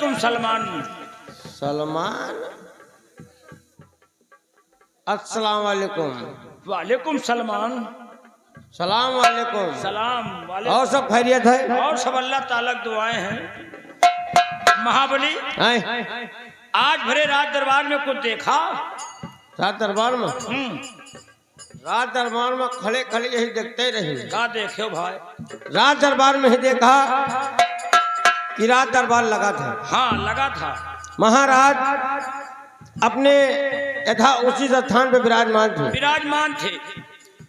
तुम सलमान? सलमान। अस्सलाम वालेकुम। वालेकुम सलमान। सलाम वालेकुम। सलाम वालेकुम। और सब खैरियत है? और सब अल्लाह ताला की दुआएं हैं। महाबली, आज भरे रात दरबार में कुछ देखा? रात दरबार में? रात दरबार में खड़े खड़े यही देखते ही रही। क्या देखे भाई? रात दरबार में ही देखा कि रात दरबार लगा था। हाँ, लगा था। महाराज अपने यथा उसी स्थान पे विराजमान थे। विराजमान थे।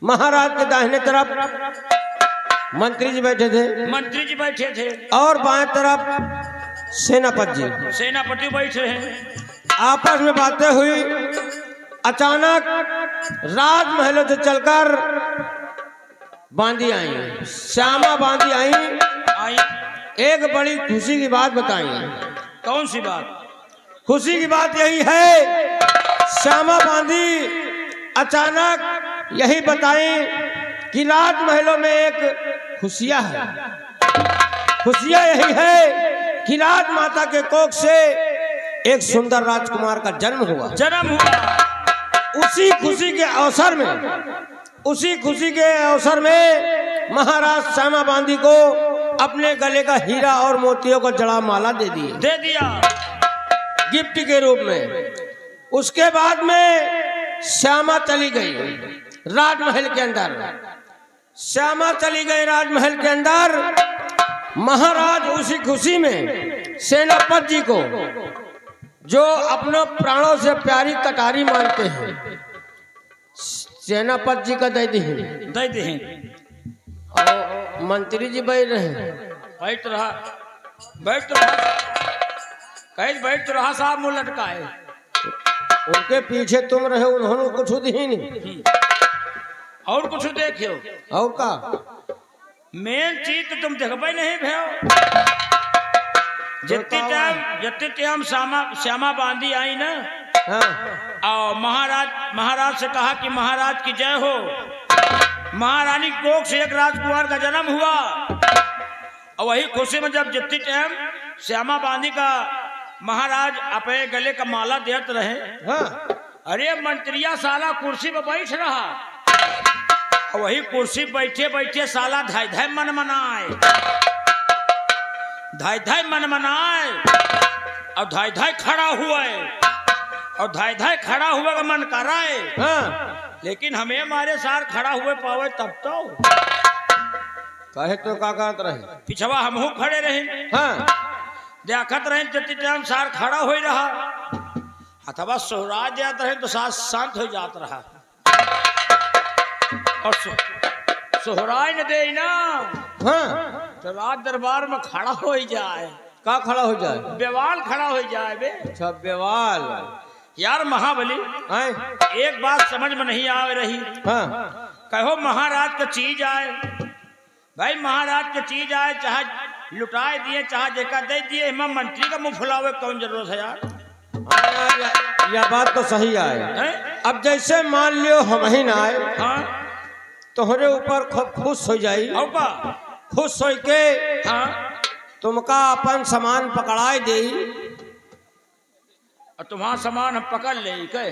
महाराज के दाहिने तरफ मंत्री जी बैठे थे। मंत्री जी बैठे थे। और बाएं तरफ सेनापति जी, सेनापति बैठे हैं। आपस में बातें हुई। अचानक राजमहलों से चलकर बांदी आई, श्यामा बांदी आई। एक बड़ी खुशी की बात बताई। कौन सी बात? खुशी की बात यही है, श्यामा बांदी अचानक यही बताई कि राजमहलों में एक खुशियां है। खुशियां यही है कि राजमाता के कोख से एक सुंदर राजकुमार का जन्म हुआ। उसी खुशी के अवसर में महाराज श्यामा बांदी को अपने गले का हीरा और मोतियों का जड़ा माला दे दिया गिफ्ट के रूप में। उसके बाद में श्यामा चली गई राजमहल के अंदर। श्यामा चली गई राजमहल के अंदर। महाराज उसी खुशी में सेनापति जी को, जो अपने प्राणों से प्यारी कटारी मानते हैं, सेनापति जी का दे दी। और मंत्री जी बैठ रहे हैं। बैठ रहा साहब, मुंह लटकाए। उनके पीछे तुम रहे, उन्होंने कुछ दी नहीं। और कुछ देखियो? और का मेन चीज तो तुम देखबे नहीं भयो। जितने टाइम श्यामा बांदी आई ना, हाँ। और महाराज से कहा कि महाराज की जय हो। महारानी कोख से एक राजकुमार का जन्म हुआ। और वही खुशी में जब जितनी टाइम श्यामा बांदी का महाराज अपने गले का माला देते रहे, हाँ। अरे मंत्रिया साला कुर्सी पर बैठ रहा। और वही कुर्सी बैठे बैठे साला धाय धाय मन मनाए, धाय धाय मन मनाए। और धाय धाय खड़ा हुआ है, और धाय धाय खड़ा हुआ का मन कर रहा है। हाँ। लेकिन हमें हमारे साथ खड़ा हुए पावे तब तो कहे तो का करत रहे, पिछवा हमहू खड़े रहे। हाँ। देखत रहे जितनी टाइम सार खड़ा हो रहा, अथवा सोहरा जात रहे तो साथ शांत हो जात रहा। और सोहराय न दे ना, हाँ। तो रात दरबार में खड़ा हो जाए। का खड़ा हो जाए? बेवाल खड़ा हो जाए बे। अच्छा, बेवाल। यार महाबली, एक बात समझ में नहीं आ रही। हाँ। कहो महाराज का चीज आए, भाई महाराज का चीज आए, चाहे लुटाए दिए चाहे जेका दे दिए, हम मंत्री का मुंह फुलावे कौन जरूरत है यार? यह बात तो सही आए। अब जैसे मान लियो हम ही ना आए, हाँ, तोहरे ऊपर खूब खुश हो जाई। खुश हो के हाँ, तुमका अपन सामान पकड़ाए दे। और तुम्हारा सामान हम पकड़ ले के?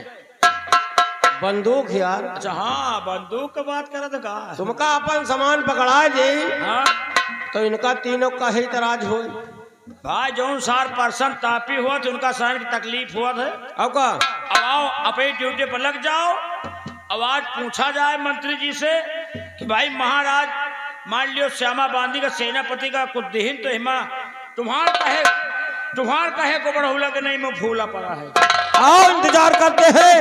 बंदूक यार। अच्छा, हाँ, बंदूक की बात करत का? तुमका अपन सामान पकड़ाए दे, हाँ, तो इनका तीनों का ही तराज हो। भाई जौन सार पर्सन तापी हुआ तो उनका सहन की तकलीफ हुआ है। अब का अब आओ अपनी ड्यूटी पर लग जाओ। अब आज पूछा जाए मंत्री जी से कि भाई महाराज मान लियो श्यामा बांदी का सेनापति का कुछ दिहिन तो हिमा तुम्हार कहे को बड़ा हुला कि नहीं मैं भूला पड़ा है। आओ इंतजार करते हैं,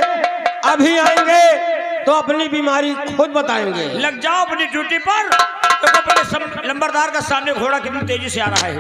अभी आएंगे तो अपनी बीमारी खुद बताएंगे। लग जाओ अपनी ड्यूटी पर। तो अपने लंबरदार का सामने घोड़ा कितनी तेजी से आ रहा है।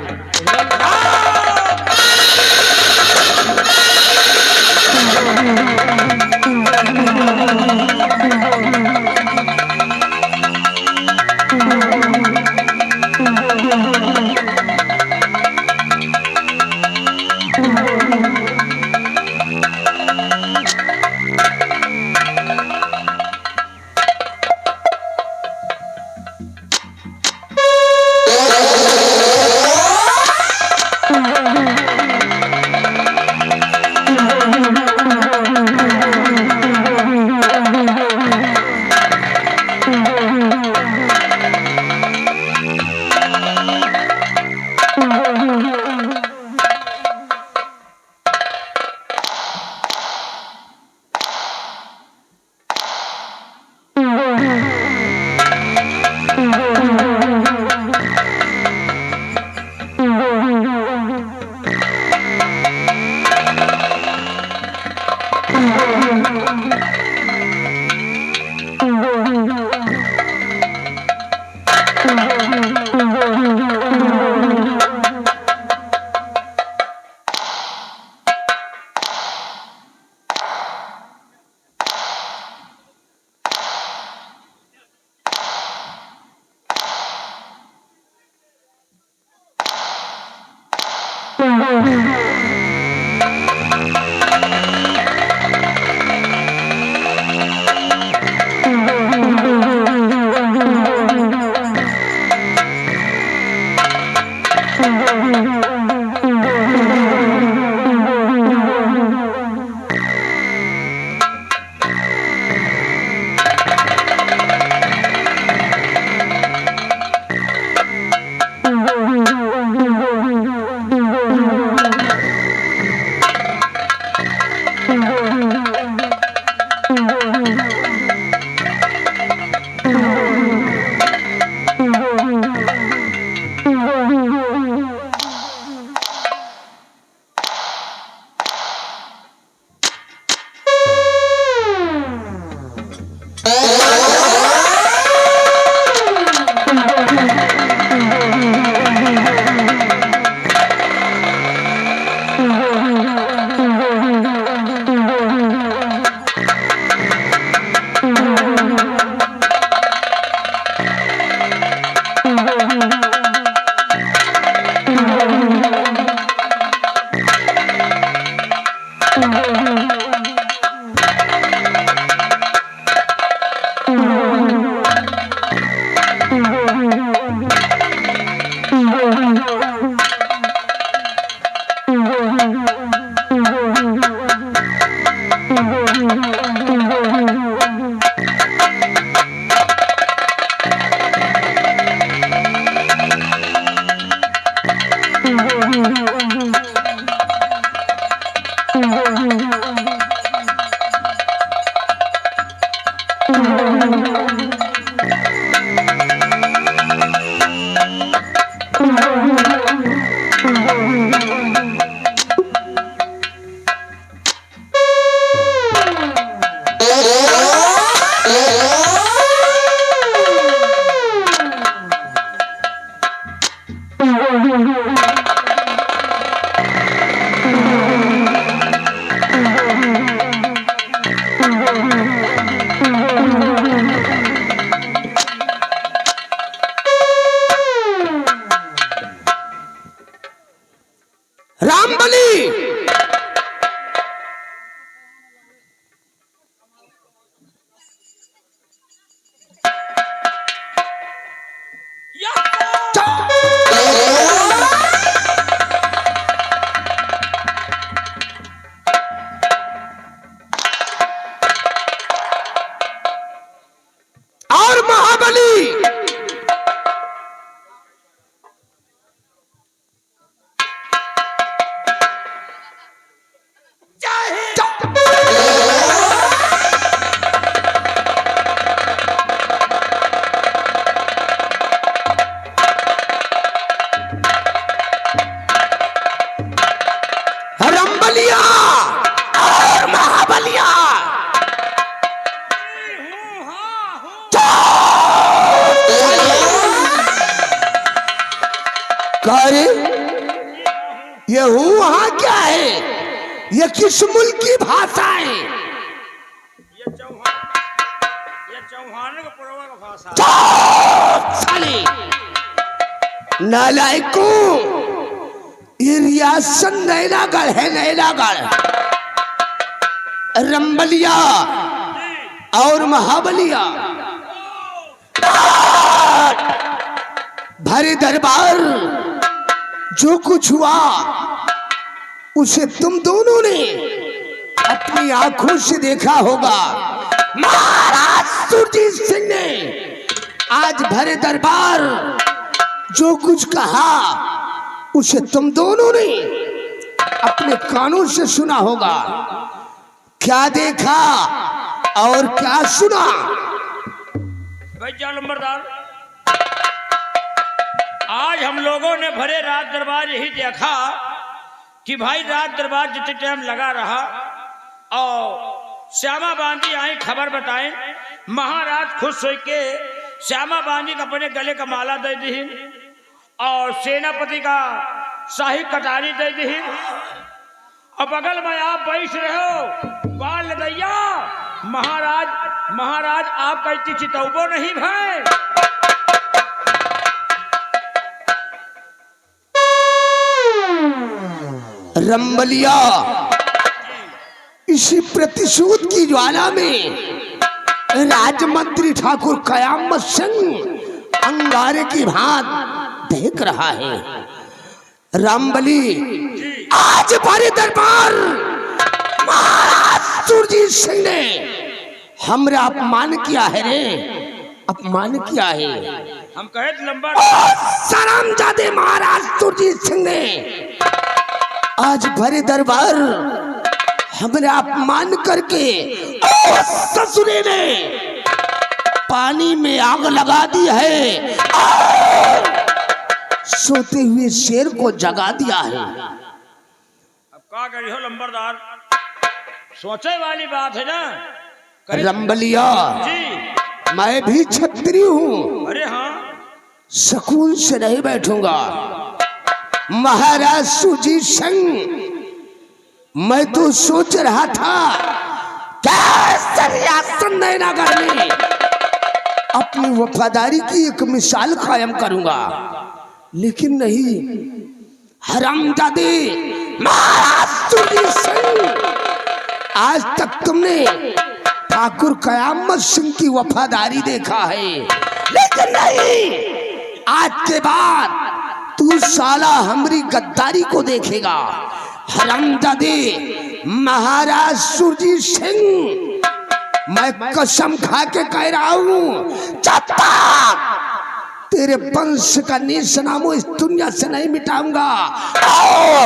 और महाबली रंबलिया और महाबलिया अरे ये वहां क्या है? ये किस मुल्क की भाषा है? ये चौहान का पुरवा का भाषा साले नालायकों, ये रियासत नैनागढ़ है, नैनागढ़। रंबलिया और महाबलिया भरे दरबार जो कुछ हुआ उसे तुम दोनों ने अपनी आंखों से देखा होगा। महाराज सुरजीत सिंह ने आज भरे दरबार जो कुछ कहा उसे तुम दोनों ने अपने कानों से सुना होगा। क्या देखा और क्या सुना? भाई जा नंबरदार, आज हम लोगों ने भरे रात दरबार यही देखा कि भाई रात दरबार जितने टाइम लगा रहा और श्यामा बांदी आई खबर बताएं, महाराज खुश हो के श्यामा बांदी को अपने गले का माला दे दी और सेनापति का शाही कटारी दे दी और बगल में आप बैठ रहे हो बाल लदैया। महाराज आप कहती चितौबो नहीं भाई। रंबलिया इसी प्रतिशोध की ज्वाला में राजमंत्री ठाकुर कयामत सिंह अंगारे की भांत देख रहा है। रामबली आज भरे दरबार महाराज सुरजीत सिंह ने हमरा अपमान किया है रे, अपमान किया है। हम कहे नंबर सलामजादे महाराज सुरजीत सिंह ने आज भरे दरबार हमारा अपमान करके और ससुरे ने पानी में आग लगा दी है और सोते हुए शेर को जगा दिया है। अब क्या करी हो लंबरदार, सोचे वाली बात है ना। रंबलिया जी मैं भी क्षत्रिय हूँ, अरे हाँ सुकून से नहीं बैठूंगा। महाराज सुजीत सिंह मैं तो सोच रहा था क्या रियासत नगर में अपनी वफादारी की एक मिसाल कायम करूंगा, लेकिन नहीं। हरामजादे महाराज सुजीत सिंह, आज तक तुमने ठाकुर कयामत सिंह की वफादारी देखा है, लेकिन नहीं, आज के बाद तू साला हमारी गद्दारी को देखेगा। हरामजादे महाराज सुरजीत सिंह, मैं कसम खा के कह रहा हूं, जब तक तेरे वंश का निशानामो इस दुनिया से नहीं मिटाऊंगा और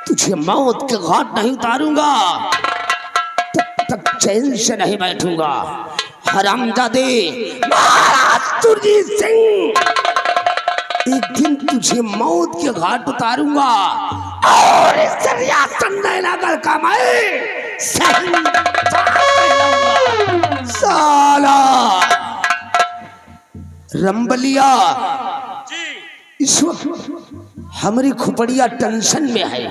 तुझे मौत के घाट नहीं उतारूंगा, तब तक चैन से नहीं बैठूंगा। हरामजादे महाराज सुरजीत सिंह, एक दिन तुझे मौत के घाट उतारूंगा और इस रियासत नगर का मैं साला। रंबलिया जी इस वक्त हमारी खोपड़िया टेंशन में है।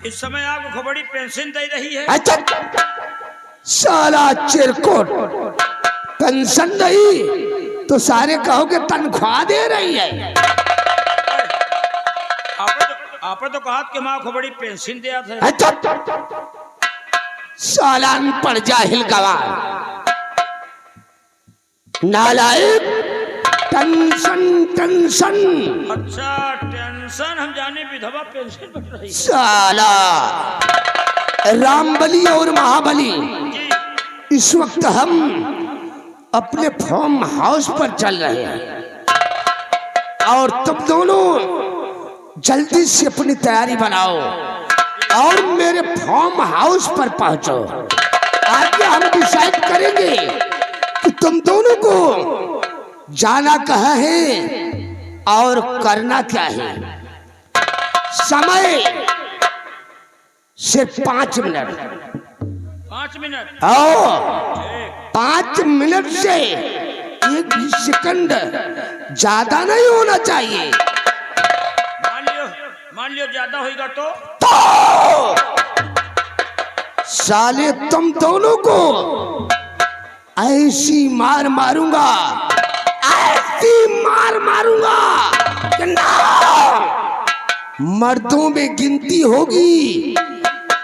इस समय आपको खबड़ी पेंशन दे रही है। अच्छा साला चिरकुट, पेंशन नहीं तो सारे कहोगे तनख्वाह दे रही है। आपने तो कहा कि माँ खबड़ी पेंशन दिया था। अच्छा सालान पर जाहिल गवार, नालायक, टेंशन टेंशन। अच्छा टेंशन, हम जाने विधवा पेंशन बन रही। साला रामबली और महाबली, इस वक्त हम अपने फार्म हाउस पर चल रहे हैं और तुम दोनों जल्दी से अपनी तैयारी बनाओ और मेरे फार्म हाउस पर पहुंचो। आगे हम डिसाइड करेंगे कि तुम दोनों को जाना कहाँ है और करना क्या है। समय सिर्फ 5 मिनट। 5 मिनट? आओ 5 मिनट से एक भी सेकंड ज्यादा नहीं होना चाहिए। मान लियो ज्यादा होगा तो साले तुम दोनों को ऐसी मार मारूंगा, ऐसी मार मारूंगा कि ना मर्दों में गिनती होगी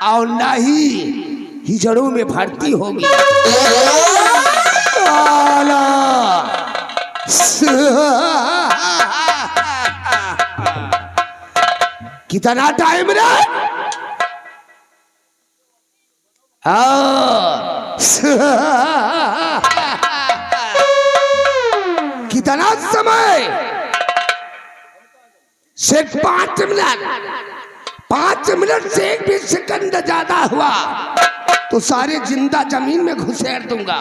और ना ही हिजड़ों में भर्ती होगी। कितना टाइम रे? कितना समय? सिर्फ 5 मिनट। 5 मिनट से एक भी सेकंड ज्यादा हुआ तो सारे जिंदा जमीन में घुसेड़ दूंगा।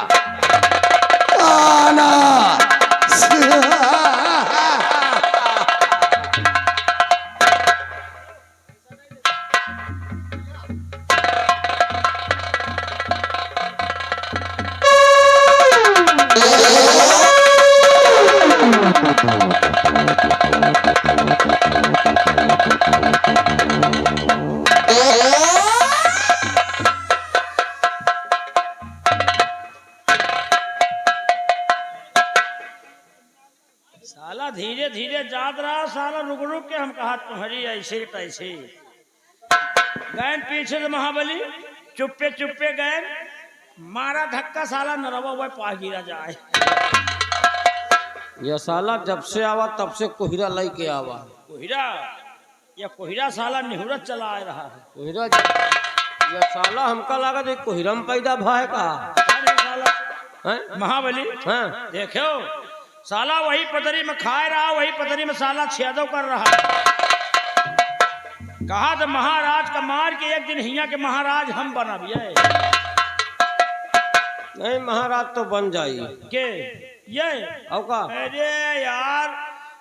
साला धीरे धीरे जात रहा, साला रुक रुक के हम कहा तुम्हारी ऐसे तैसे गए पीछे से महाबली चुप्पे चुप्पे गए, मारा धक्का, साला नरवा हुआ पा गिरा जाए। ये साला जब से आवा तब से कोहिरा लाई के आवा। कोहिरा? या कोहिरा साला निहुरत चला आ रहा है। कोहिरा ये साला हमका लगा तो कोहिरम पैदा भाई का साला महाबली। हाँ? देखो साला वही पतरी में खाए रहा, वही पतरी में साला छेदो कर रहा। कहा तो महाराज का मार के एक दिन हिया के महाराज हम बनाबिए। नहीं महाराज तो बन जाइए के ये औ का अरे यार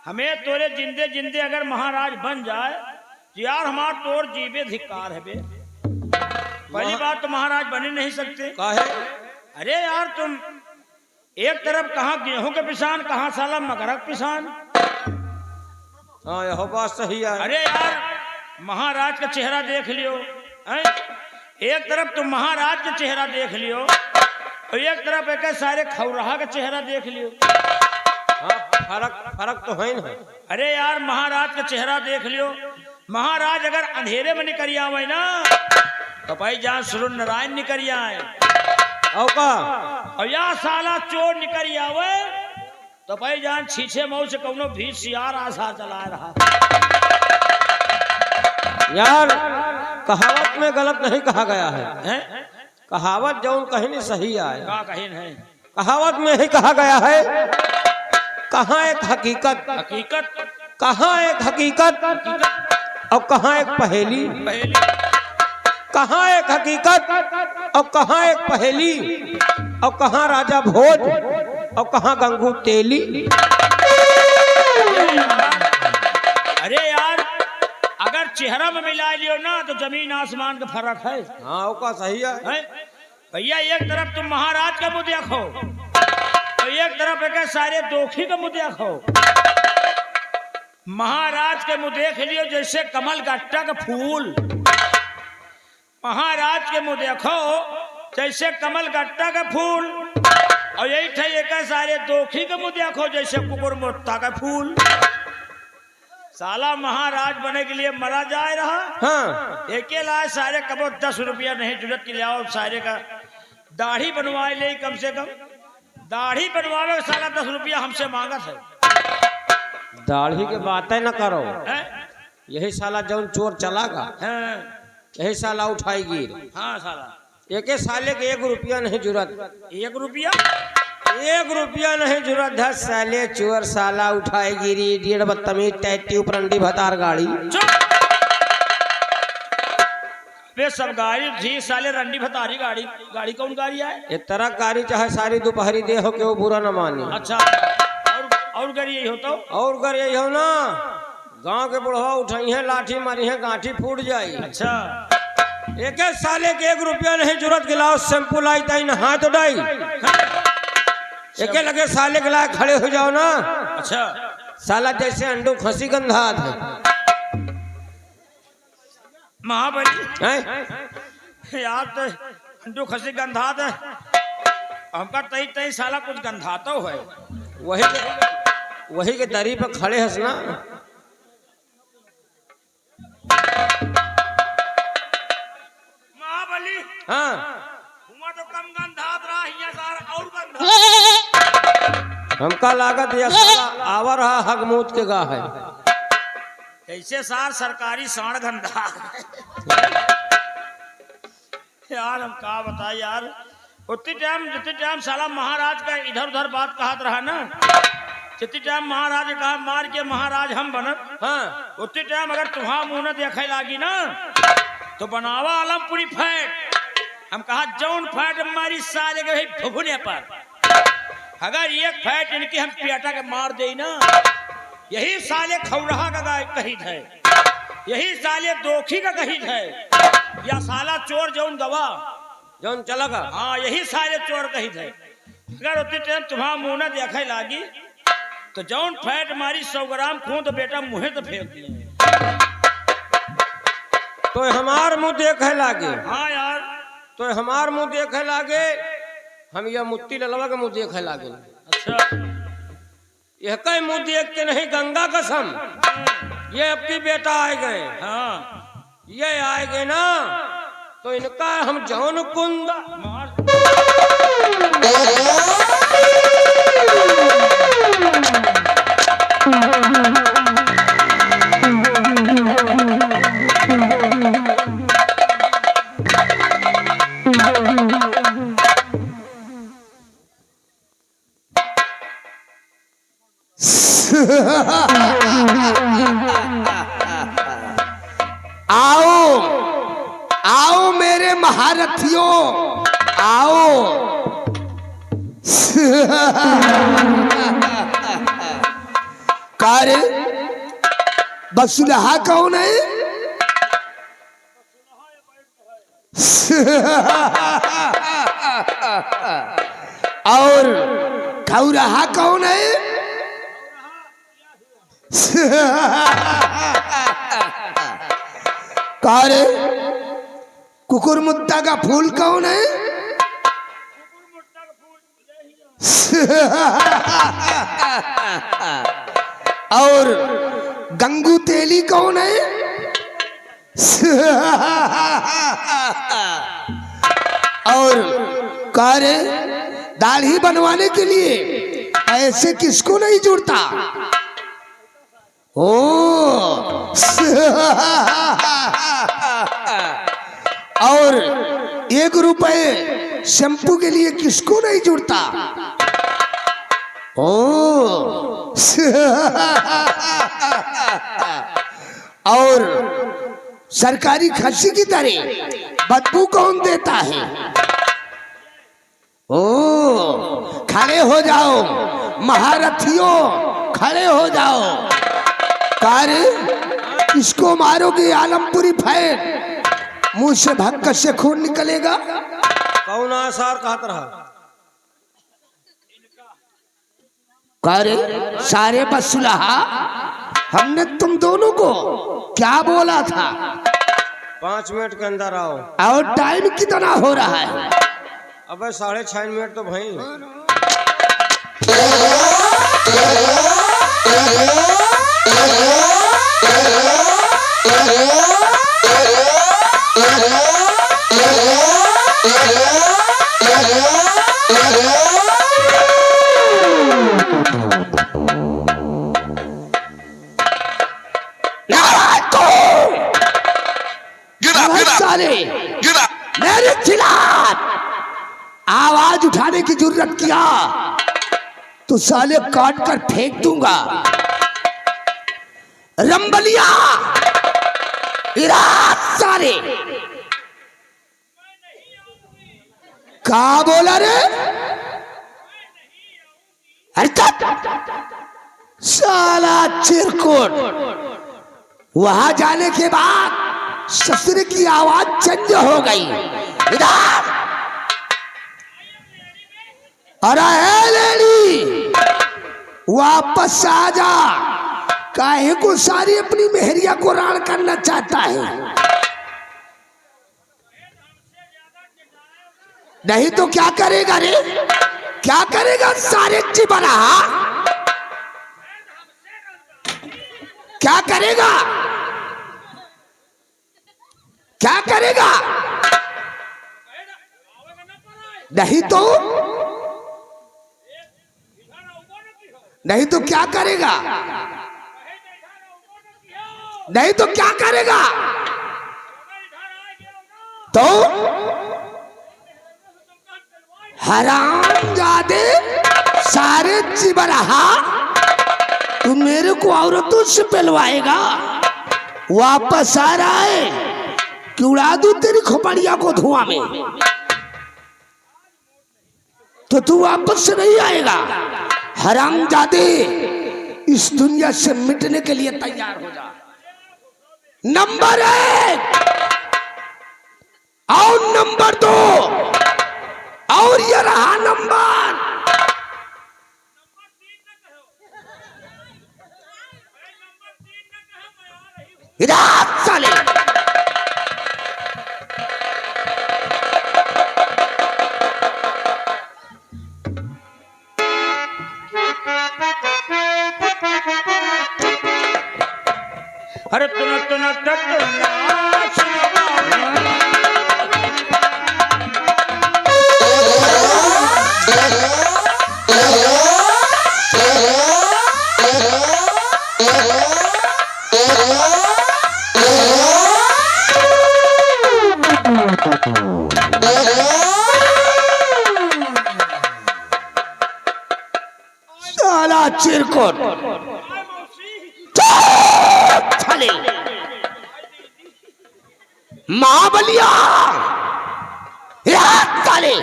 हमें तोरे जिंदे जिंदे अगर महाराज बन जाए तो यार हमार तोर जीवे धिक्कार है बे। पहली बात तो महाराज बने नहीं सकते। काहे? अरे यार तुम एक तरफ कहाँ गेहूं के पिसान, कहाँ साला मगरक पिसान। हाँ यह बात सही है। अरे यार महाराज का चेहरा देख लियो हैं? एक तरफ तुम महाराज का चेहरा देख लियो और एक तरफ एक सारे खौराहा का चेहरा देख लियो। हाँ फर्क तो है ना। अरे यार महाराज का चेहरा देख लियो। महाराज अगर अंधेरे में निकल आवे ना तो भाई जहाँ सुर नारायण निकल आए औ का और या साला चोर निकल आवे तो भाई जान छीछे मऊ से कौनो भी सियार आशा चला रहा। यार कहावत में गलत नहीं कहा गया है, हैं? कहावत जो कहीं नहीं सही आए। का कहीं है कहावत में ही कहा गया है कहाँ एक हकीकत, हकीकत, कहाँ एक हकीकत और कहाँ एक पहेली, पहली कहाँ एक हकीकत और कहाँ एक पहेली और कहाँ राजा भोज और कहाँ गंगू तेली। अरे यार अगर चेहरा में मिला लियो ना तो जमीन आसमान का फर्क है। हाँ वो का सही है। हैं? भैया एक तरफ तुम महाराज का मुंह देखो और एक तरफ एक सारे दोखी का मुंह देखो। महाराज के मुंह देख लियो जैसे कमल गट्टा का फूल। महाराज के मुंह देखो जैसे कमल गट्टा का फूल और यही थे एक सारे दोखी के मुंह देखो जैसे कुकुर मोत्ता का फूल। साला महाराज बने के लिए मरा जाए रहा। हाँ एक लाए सारे कबो 10 रुपया नहीं जरूरत के लिया सारे का दाढ़ी बनवाए ले कम से कम। दाढ़ी बनवावे साला 10 रुपया हमसे मांगा था। दाढ़ी के बातें न करो। हैं? यही साला जौन चोर चलागा हैं? यही साला उठाएगी। हाँ साला एक साले के 1 रुपया नहीं जरूरत, 1 रुपया 1 रुपया नहीं जरूरत। 10 साले चोर साला उठाएगी री डेढ़ बदतमीज टैटी उपरंडी भतार गाड़ी। चुप वे सब गाड़ी जी साले रंडी भतारी गाड़ी। गाड़ी कौन गाड़ी है? ये तरह गाड़ी चाहे सारी दोपहरी दे हो के वो बुरा न मानी। अच्छा और गाड़ी यही होता हो? और कर यही हो ना गांव के बुढ़वा उठाई है लाठी मारी है गांठी फूट जाई। अच्छा एक साले के 1 रुपया नहीं जरूरत गिलाओ शैम्पू लाई ताई नहा तो डाई। एक लगे साले के लाए खड़े हो जाओ ना। अच्छा साला जैसे अंडू खसी गंधात है। महाबली हैं? यार तो अंडू खसी गंधात है हमका तई तई साला कुछ गंधाता हो है। वही के दरी पर खड़े हंस ना। महाबली हाँ हुआ तो कम गंधात रहा हिया सार और गंधात। हमका लागत यह साला आवा रहा हगमूत के गा है। कैसे सार सरकारी साण गंधा यार हम का बताए यार। उतनी टाइम जितने टाइम साला महाराज का इधर उधर बात कहत रहा ना जितनी टाइम महाराज कहा मार के महाराज हम बनत। हाँ उतनी टाइम अगर तुम्हारा मुंह न देखे लागी ना तो बनावा आलमपुरी फैट। हम कहा जौन फैट हमारी साले के भुगुने पर अगर एक फैट इनकी हम पेटा के मार दे ना यही साले खौराहा का कहित है, यही साले दोखी का कहित है या साला चोर जौन गवा जौन चलगा। हाँ यही सारे चोर कहित है। अगर उतनी टाइम तुम्हारा मुंह न देखे लागी तो जौन फैट मारी 100 ग्राम खून तो बेटा मुँहे तो फेंक दिए। तो हमार मुंह देखे लागे। हाँ यार तो हमार मुंह देखे लागे हम यह मुत्ती ललवा के मुंह देखे लागे। अच्छा यह कई मुंह देख के नहीं गंगा कसम ये आपकी बेटा आए गए। हाँ ये आए गए ना तो इनका हम जौन कुंद मार आओ आओ मेरे महारथियों, आओ। कार बसुलहा कौन है? और खौरहा कौन है? कार कुकुर मुत्ता का फूल कौन है? और गंगू तेली कौन है? और कार दाढ़ी बनवाने के लिए ऐसे किसको नहीं जुड़ता? ओ और 1 रुपए शैम्पू के लिए किसको नहीं जुड़ता? ओ और सरकारी खर्ची की तरह बदबू कौन देता है? ओ खड़े हो जाओ महारथियों, खड़े हो जाओ। कार किसको मारोगे? आलमपुरी फैन, मुंह से भक्कत से खून निकलेगा। कौन आसार कहत रहा? कार सारे बसुलहा, हमने तुम दोनों को क्या बोला था? 5 मिनट के अंदर आओ। और टाइम कितना हो रहा है? अबे 6.5 मिनट तो भाई। मेरे खिलाफ आवाज उठाने की जरूरत किया तो साले काट कर फेंक दूंगा। रंबलिया इराद सारे का बोला रे? साला चिरकुट। वहां जाने के बाद ससुर की आवाज चेंज हो गई। इधर अरे है लेडी, वापस आ जा। काहे को सारी अपनी मेहरिया को राण करना चाहता है? नहीं तो क्या करेगा रे? क्या करेगा सारे चिबरा? क्या करेगा? क्या करेगा? नहीं तो क्या करेगा? नहीं तो क्या करेगा? तो हरामजादे सारे चिबरहा, तू मेरे को औरतों से पहलवाएगा? वापस आ रहा है कि उड़ा दूं तेरी खोपड़िया को धुआं में? तो तू वापस से नहीं आएगा। हरामजादे इस दुनिया से मिटने के लिए तैयार हो जा। नंबर 1 और नंबर 2 और ये रहा नंबर। इधर साले अरे तुना तुना साला चिरकुट। महाबलिया साले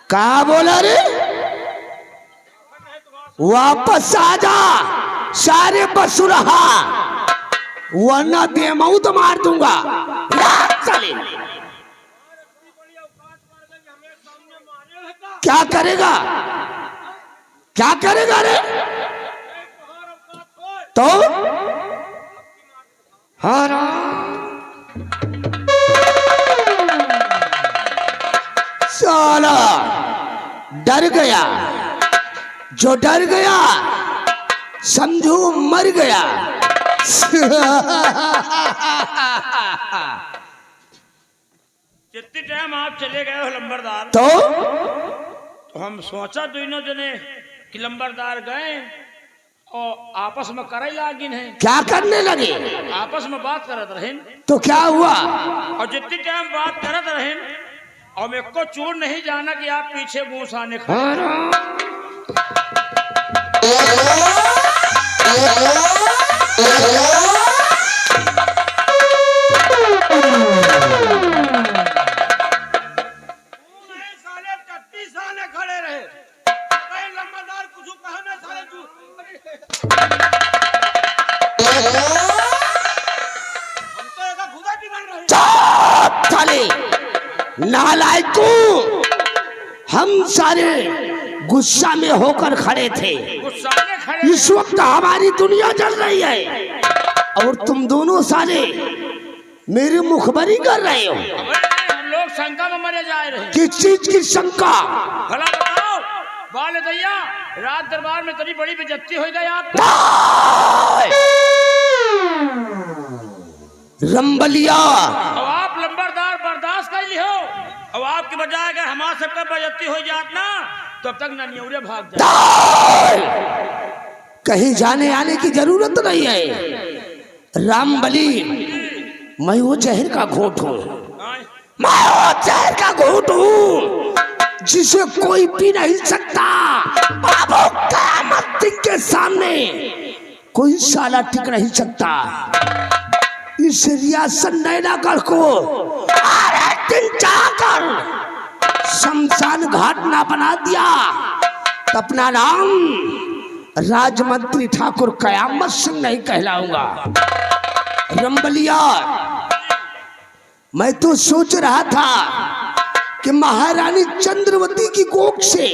कहा बोला रे? वापस आ जा सारे बसुरहा, वरना बेमौत मार दूंगा। साले क्या करेगा, क्या करेगा रे? तो हाँ साला डर गया, जो डर गया समझो मर गया। जितनी टाइम आप चले गए हो लंबरदार, तो हम सोचा दोनों जने कि लंबरदार गए और आपस में करे लागिन है। क्या करने लगे? आपस में बात करत रहें। तो क्या हुआ? और जितनी टाइम बात करत रहें और मेरे को चोर नहीं जाना कि आप पीछे घूस आने खड़े रहे। लंबरदार कुछ कहा ना साले नालायक, हम सारे गुस्सा में होकर खड़े थे। इस वक्त हमारी दुनिया जल रही है और तुम दोनों साले मेरी मुखबरी कर रहे हो। लोग शंका में मरे जा रहे हैं। किस चीज की शंका? भला बताओ बाल दैया, रात दरबार में तरी बड़ी बेइज्जती हो गई आपको। रंबलिया, अब आप लंबरदार बर्दाश्त कर ली हो, अब आपकी बजाय अगर हमारे सबका बेइज्जती हो जात ना तो अब तक ननियौरे भाग जाए। कहीं जाने आने की जरूरत नहीं है। रामबली, मैं वो जहर का घोट हूँ, मैं वो जहर का घोट हूँ जिसे कोई पी नहीं सकता। बाबू क़यामत दिन के सामने कोई साला टिक नहीं सकता। इस रियासत नैनागढ़ को हर एक दिन जाकर शमशान घाट ना बना दिया तो अपना नाम राजमंत्री ठाकुर क़यामत सिंह नहीं कहलाऊंगा। रंबलिया, मैं तो सोच रहा था कि महारानी चंद्रवती की कोख से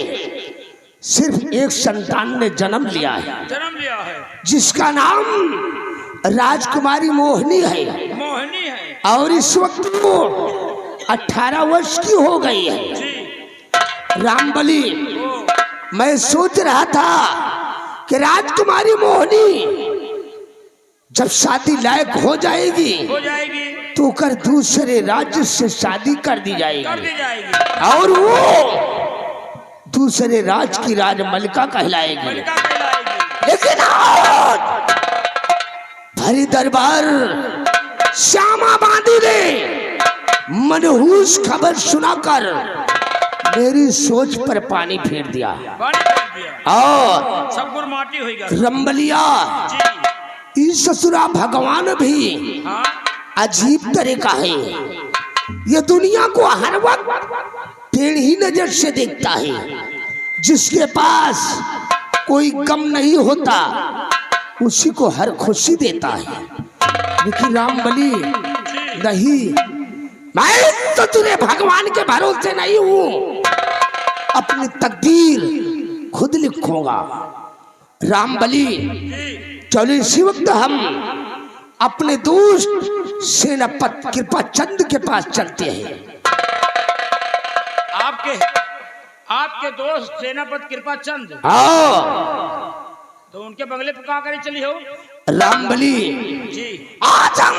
सिर्फ एक संतान ने जन्म लिया है जिसका नाम राजकुमारी मोहिनी है और इस वक्त वो 18 वर्ष की हो गई है। रामबली, मैं सोच रहा था कि राजकुमारी मोहिनी जब शादी लायक हो जाएगी तो कर दूसरे राज्य से शादी कर दी जाएगी और वो दूसरे राज्य की राजमलिका कहलाएगी। लेकिन आज भरी दरबार श्यामा बांदी ने मनहूस खबर सुनाकर मेरी सोच पर पानी फेर दिया और सब गुरमाटी हो गया। रंबलिया, इस ससुरा भगवान भी अजीब तरह का है। ये दुनिया को हर वक्त टेढ़ी नजर से देखता है। जिसके पास कोई गम नहीं होता उसी को हर खुशी देता है। लेकिन रामबली नहीं, मैं तो तुझे भगवान के भरोसे नहीं हूं, अपनी तकदीर खुद लिखूंगा। रामबली, चलो इसी वक्त हम अपने दोस्त सेनापति कृपाचंद के पास चलते हैं। आपके दोस्त सेनापति कृपाचंद? हाँ। तो उनके बंगले पर कहाँ करी चली हो? रामबली जी, आज हम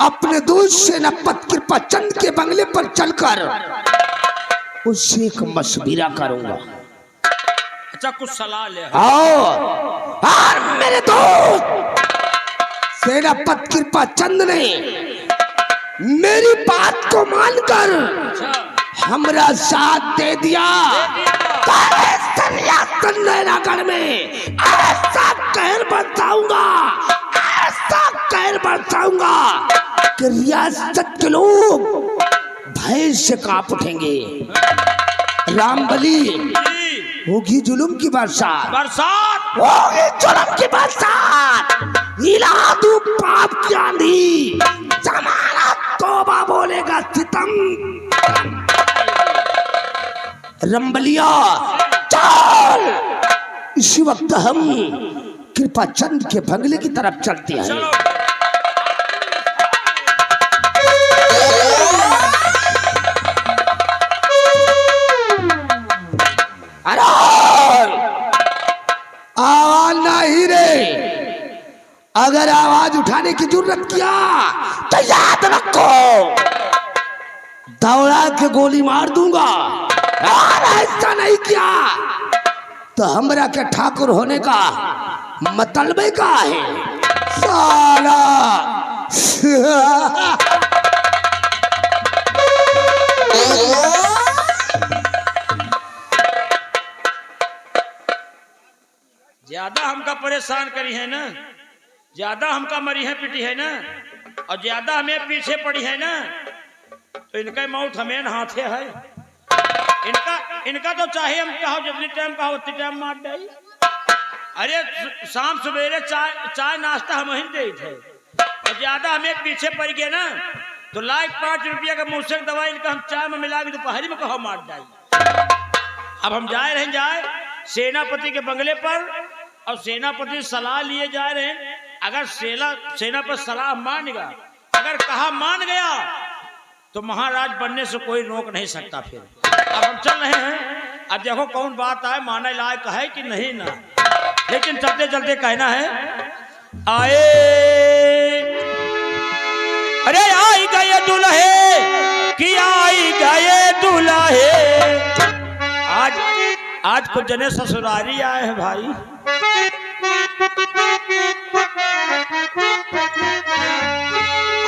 अपने दोस्त सेनापति कृपाचंद के बंगले पर चलकर उससे एक मशविरा करूंगा। अच्छा, कुछ सलाह ले। और मेरे दोस्त सेनापति कृपाचंद ने मेरी बात को मानकर हमरा साथ दे दिया। नैनागढ़ में ऐसा कहर बताऊंगा बरसाऊंगा कि रियासत के लोग भय से कांप उठेंगे। रामबली जी, होगी जुल्म की बरसात, बरसात होगी जुल्म की बरसात, हिला दूं पाप की आंधी, जमाना तौबा बोलेगा सितम। रंबलिया चल, इसी वक्त हम कृपा चंद के बंगले की तरफ चलते हैं। चलो। अरे आवाज नहीं रे, अगर आवाज उठाने की जरूरत किया तो याद रखो दौड़ा के गोली मार दूंगा। और ऐसा नहीं किया तो हमरा के ठाकुर होने का मतलब का है साला। ज्यादा हमका परेशान करी है ना, ज्यादा हमका मरी है पिटी है ना, और ज्यादा हमें पीछे पड़ी है ना, तो इनका मौत हमें हाथे है। इनका तो चाहे हम कहो जितनी टाइम कहो उतनी टाइम मार दे। अरे शाम सवेरे चाय नाश्ता हम ही दे थे, और ज्यादा हमें पीछे पड़ गए ना तो लाख 5 रुपया का मूसक दवाई इनका हम चाय में मिला के दोपहरी में कहो मार जाए। अब हम जाए सेनापति के बंगले पर, और सेनापति सलाह लिए जा रहे हैं। अगर सेनापति सलाह मान गया, अगर कहा मान गया तो महाराज बनने से कोई रोक नहीं सकता। फिर अब हम चल रहे हैं। अब देखो कौन बात आए, माने लायक है कि नहीं ना, लेकिन चलते चलते कहना है आए। अरे आई गए दुल्हे कि आई गए दुल्हे, आज कुछ जने ससुरारी आए हैं भाई।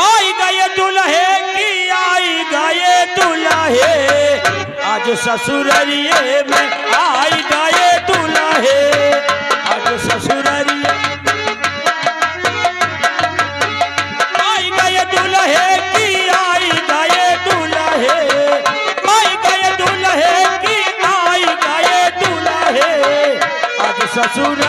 आई गए दुल्हे की आई गए दुल्हे, आज ससुरारिये में आई गए दुल्हे, आज ससुरारिये आई गए दुल्हे की आई गए दुल्हे, आई गए दुल्हे की आई गए दुल्हे, आज ससुर